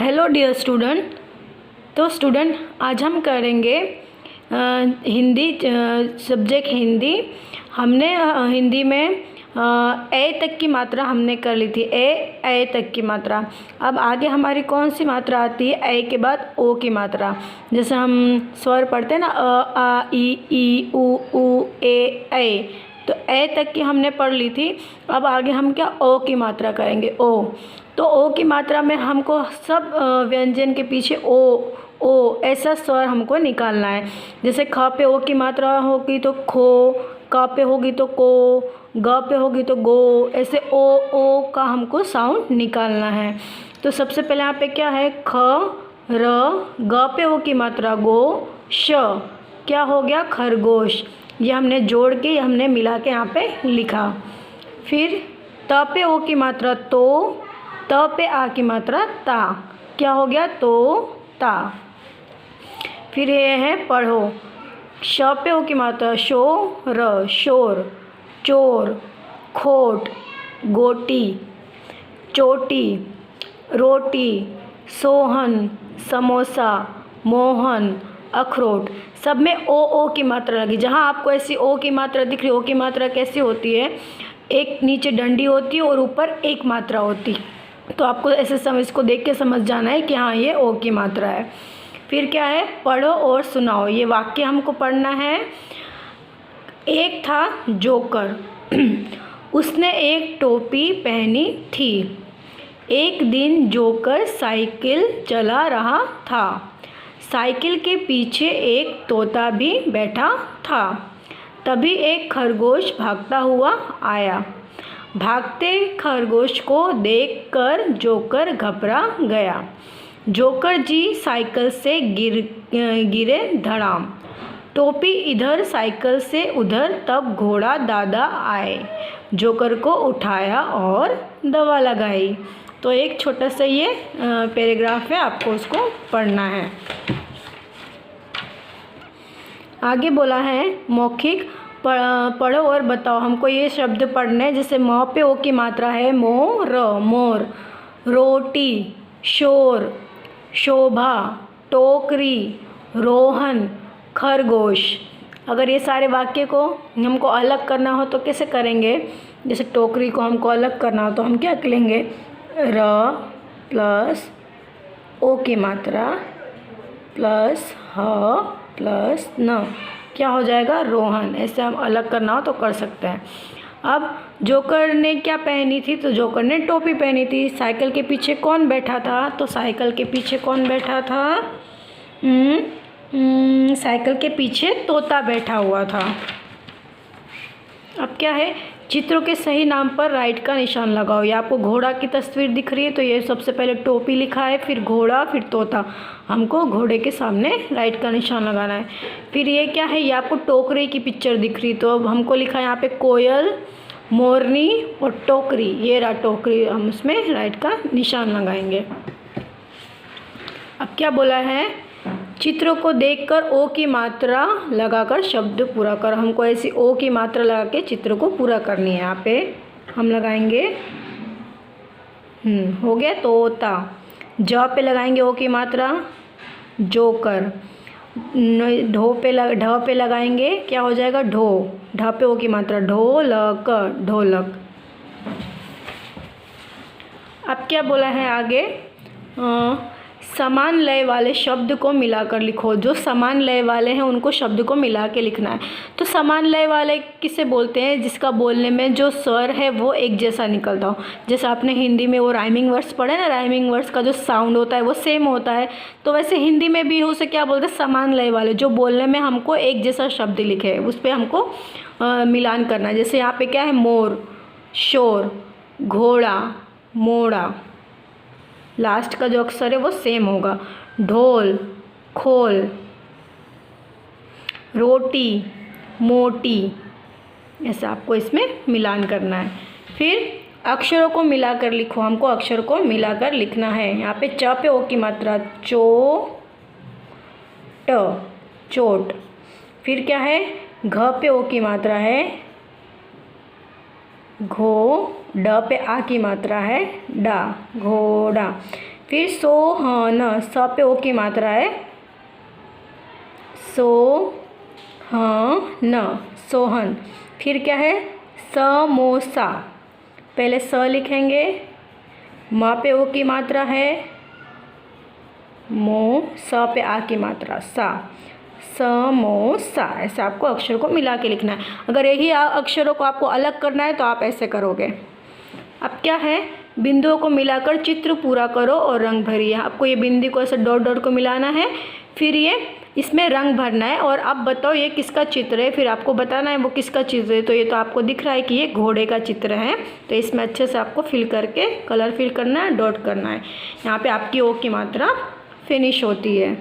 Hello dear student. तो student आज हम करेंगे हिंदी सब्जेक्ट हिंदी। हमने हिंदी में ए तक की मात्रा हमने कर ली थी। ए तक की मात्रा। अब आगे हमारी कौन सी मात्रा आती है? ए के बाद ओ की मात्रा। जैसे हम स्वर पढ़ते हैं ना, अ आ ई ऊ ए। तो ए तक की हमने पढ़ ली थी। अब आगे हम क्या ओ की मात्रा करेंगे। ओ तो ओ की मात्रा में हमको सब व्यंजन के पीछे ओ ऐसा स्वर हमको निकालना है। जैसे ख पे ओ की मात्रा होगी तो खो, क पे होगी तो को, ग पे होगी तो गो, ऐसे ओ का हमको साउंड निकालना है। तो सबसे पहले यहाँ पे क्या है? ख र, ग पे ओ की मात्रा गो, श क्या हो गया? खरगोश। ये हमने जोड़ के, ये हमने मिला के यहाँ पे लिखा। फिर त पे ओ की मात्रा तो, त पे आ की मात्रा ता, क्या हो गया? तो ता। फिर ये है पढ़ो। श पे ओ की मात्रा शो र, शोर, चोर, खोट, गोटी, चोटी, रोटी, सोहन, समोसा, मोहन, अखरोट। सब में ओ की मात्रा लगी। जहाँ आपको ऐसी ओ की मात्रा दिख रही, ओ की मात्रा कैसी होती है? एक नीचे डंडी होती है और ऊपर एक मात्रा होती है। तो आपको ऐसे इसको देख के समझ जाना है कि हाँ ये ओ की मात्रा है। फिर क्या है? पढ़ो और सुनाओ। ये वाक्य हमको पढ़ना है। एक था जोकर उसने एक टोपी पहनी थी। एक दिन जोकर साइकिल चला रहा था। साइकिल के पीछे एक तोता भी बैठा था। तभी एक खरगोश भागता हुआ आया। भागते खरगोश को देखकर जोकर घबरा गया। जोकर जी साइकिल से गिरे धड़ाम। टोपी इधर, साइकिल से उधर। तब घोड़ा दादा आए, जोकर को उठाया और दवा लगाई। तो एक छोटा सा ये पैराग्राफ है, आपको उसको पढ़ना है। आगे बोला है मौखिक। पढ़ो और बताओ। हमको ये शब्द पढ़ने हैं। जैसे म पे ओ की मात्रा है मोर, मोर, रोटी, शोर, शोभा, टोकरी, रोहन, खरगोश। अगर ये सारे वाक्य को हमको अलग करना हो तो कैसे करेंगे? जैसे टोकरी को हमको अलग करना हो तो हम क्या करेंगे? र प्लस ओ की मात्रा प्लस ह प्लस न, क्या हो जाएगा? रोहन। ऐसे हम अलग करना हो तो कर सकते हैं। अब जोकर ने क्या पहनी थी? तो जोकर ने टोपी पहनी थी। साइकिल के पीछे कौन बैठा था? तो साइकिल के पीछे कौन बैठा था? साइकिल के पीछे तोता बैठा हुआ था। अब क्या है? चित्रों के सही नाम पर राइट का निशान लगाओ। ये आपको घोड़ा की तस्वीर दिख रही है तो ये सबसे पहले टोपी लिखा है, फिर घोड़ा, फिर तोता। हमको घोड़े के सामने राइट का निशान लगाना है। फिर ये क्या है? ये आपको टोकरी की पिक्चर दिख रही, तो अब हमको लिखा है यहाँ पे कोयल, मोरनी और टोकरी। ये रहा टोकरी, हम उसमें राइट का निशान लगाएंगे। अब क्या बोला है? चित्रों को देखकर ओ की मात्रा लगाकर शब्द पूरा कर। हमको ऐसी ओ की मात्रा लगा के चित्र को पूरा करनी है। यहाँ पे हम लगाएंगे हो गया तोता। ज पे लगाएंगे ओ की मात्रा जोकर। ढ पे लगाएंगे, क्या हो जाएगा? ढो। ढ पे ओ की मात्रा ढोलक, ढोलक। अब क्या बोला है आगे? समान लय वाले शब्द को मिलाकर लिखो। जो समान लय वाले हैं उनको शब्द को मिला के लिखना है। तो समान लय वाले किसे बोलते हैं? जिसका बोलने में जो स्वर है वो एक जैसा निकलता हो। जैसे आपने हिंदी में वो राइमिंग वर्ड्स पढ़े ना, राइमिंग वर्ड्स का जो साउंड होता है वो सेम होता है। तो वैसे हिंदी में भी उसे क्या बोलते हैं? समान लय वाले। जो बोलने में हमको एक जैसा शब्द लिखे, उस पर हमको मिलान करना है। जैसे यहाँ पे क्या है? मोर, शोर, घोड़ा, मोड़ा। लास्ट का जो अक्षर है वो सेम होगा। ढोल, खोल, रोटी, मोटी। ऐसा आपको इसमें मिलान करना है। फिर अक्षरों को मिलाकर लिखो। हमको अक्षर को मिलाकर लिखना है। यहाँ पे च पे ओ की मात्रा चो ट, चोट। फिर क्या है? घ पे ओ की मात्रा है घो। ड पे आ की मात्रा है डा, घोड़ा। फिर सोहन, स पे ओ की मात्रा है, सोहन, सोहन। फिर क्या है, समोसा, पहले स लिखेंगे, म पे ओ की मात्रा है, मो, स पे आ की मात्रा, सा, समोसा। ऐसे आपको अक्षर को मिला के लिखना है। अगर यही अक्षरों को आपको अलग करना है तो आप ऐसे करोगे। अब क्या है, बिंदुओं को मिलाकर चित्र पूरा करो और रंग भरिए। आपको ये बिंदु को ऐसे डॉट डॉट को मिलाना है, फिर ये इसमें रंग भरना है और आप बताओ ये किसका चित्र है, फिर आपको बताना है वो किसका चित्र है। तो ये तो आपको दिख रहा है कि ये घोड़े का चित्र है, तो इसमें अच्छे से आपको फिल करके कलर फिल करना है, डॉट करना है। यहाँ पे आपकी ओ की मात्रा फिनिश होती है।